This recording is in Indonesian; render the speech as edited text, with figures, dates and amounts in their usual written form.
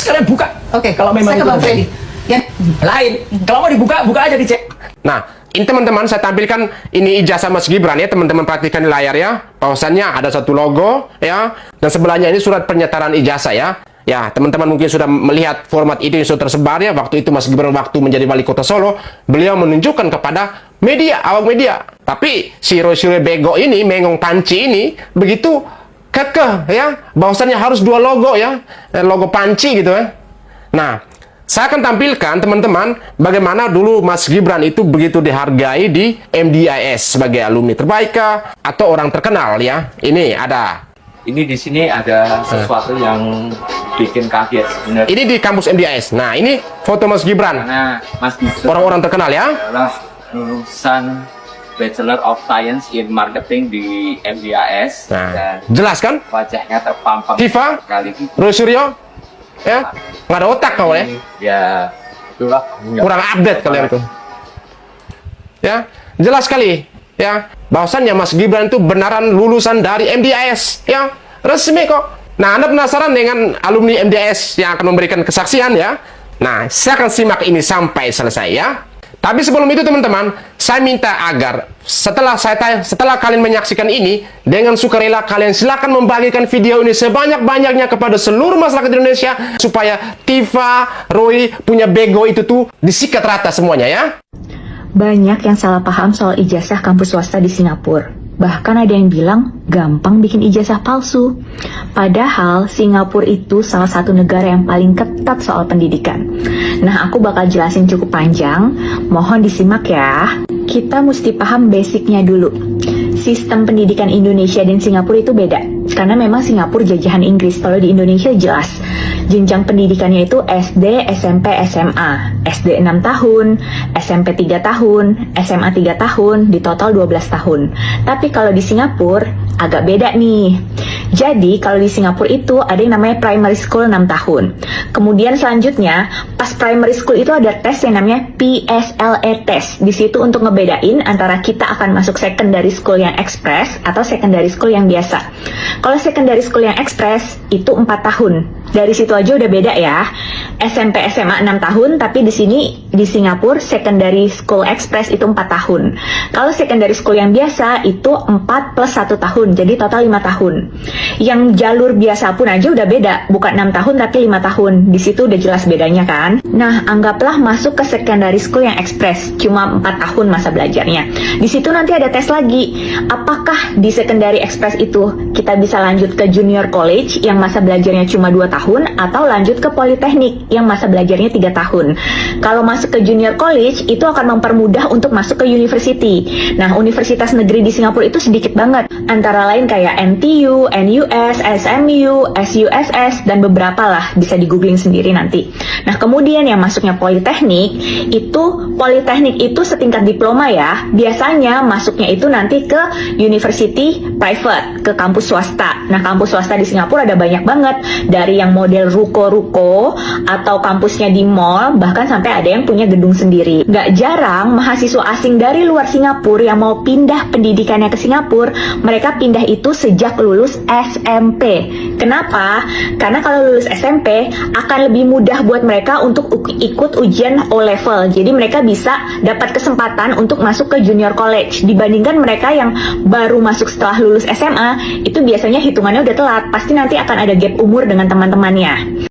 Sekalian buka. Oke, kalau memang saya ke itu Bang Freddy. Ya. Lain. Kalau mau dibuka, buka aja dicek. Nah, ini teman-teman saya tampilkan ini ijazah Mas Gibran ya, teman-teman perhatikan di layar ya. Bahwasannya ada satu logo ya, dan sebelahnya ini surat pernyataan ijazah ya. Ya, teman-teman mungkin sudah melihat format itu yang sudah tersebar ya. Waktu itu Mas Gibran waktu menjadi wali kota Solo, beliau menunjukkan kepada media, awak media. Tapi si Roy bego ini, mengong panci ini, begitu kekeh ya, bahwasannya harus dua logo ya, logo panci gitu ya. Nah, saya akan tampilkan teman-teman bagaimana dulu Mas Gibran itu begitu dihargai di MDIS sebagai alumni terbaik atau orang terkenal ya. Ini ada. Ini di sini ada sesuatu yang bikin kaget sebenarnya. Ini di kampus MDIS. Nah, ini foto Mas Gibran. Karena Mas Gibran Orang-orang terkenal ya. adalah lulusan Bachelor of Science in Marketing di MDIS. Nah, Dan jelas kan? wajahnya terpampang Tifa? sekali. Roy Suryo? Ya, nggak ada otak kau ya. Ya, itulah. Kurang update kalian tuh. Ya, jelas sekali ya. Bahwasannya Mas Gibran itu benaran lulusan dari MDIS ya. Resmi kok. Nah, Anda penasaran dengan alumni MDIS yang akan memberikan kesaksian ya? Nah, saya akan simak ini sampai selesai ya. Tapi sebelum itu teman-teman, saya minta agar setelah kalian menyaksikan ini, dengan sukarela kalian silakan membagikan video ini sebanyak-banyaknya kepada seluruh masyarakat Indonesia supaya Tifa, Roy punya bego itu tuh disikat rata semuanya ya. Banyak yang salah paham soal ijazah kampus swasta di Singapura. Bahkan ada yang bilang gampang bikin ijazah palsu. Padahal Singapura itu salah satu negara yang paling ketat soal pendidikan. Nah, aku bakal jelasin cukup panjang. Mohon disimak ya. Kita mesti paham basicnya dulu. Sistem pendidikan Indonesia dan Singapura itu beda. Karena memang Singapura jajahan Inggris. Kalau di Indonesia jelas. Jenjang pendidikannya itu SD, SMP, SMA. SD 6 tahun, SMP 3 tahun, SMA 3 tahun, di total 12 tahun. Tapi kalau di Singapura agak beda nih. Jadi kalau di Singapura itu ada yang namanya primary school 6 tahun. Kemudian selanjutnya pas primary school itu ada tes yang namanya PSLE test. Di situ untuk ngebedain antara kita akan masuk secondary school yang express atau secondary school yang biasa. Kalau secondary school yang express itu 4 tahun. Dari situ aja udah beda ya. SMP SMA 6 tahun, tapi di sini di Singapura secondary school express itu 4 tahun. Kalau secondary school yang biasa itu 4 plus 1 tahun, jadi total 5 tahun. Yang jalur biasa pun aja udah beda, bukan 6 tahun tapi 5 tahun. Di situ udah jelas bedanya kan. Nah, anggaplah masuk ke secondary school yang express, cuma 4 tahun masa belajarnya. Di situ nanti ada tes lagi. Apakah di secondary express itu kita bisa lanjut ke junior college yang masa belajarnya cuma 2 tahun atau lanjut ke politeknik yang masa belajarnya 3 tahun. Kalau masuk ke junior college itu akan mempermudah untuk masuk ke university. Nah, universitas negeri di Singapura itu sedikit banget. Antara lain kayak NTU, NUS, SMU, SUSS, dan beberapa lah, bisa di googling sendiri nanti. Nah, kemudian yang masuknya politeknik itu setingkat diploma ya. Biasanya masuknya itu nanti ke university private, ke kampus swasta. Nah, kampus swasta di Singapura ada banyak banget, dari yang model ruko-ruko atau kampusnya di mall, bahkan sampai ada yang punya gedung sendiri. Gak jarang mahasiswa asing dari luar Singapura yang mau pindah pendidikannya ke Singapura, mereka pindah itu sejak lulus SMP. Kenapa? Karena kalau lulus SMP akan lebih mudah buat mereka untuk ikut ujian O-level. Jadi mereka bisa dapat kesempatan untuk masuk ke junior college dibandingkan mereka yang baru masuk setelah lulus SMA. Itu biasanya hitungannya udah telat. Pasti nanti akan ada gap umur dengan teman-temannya.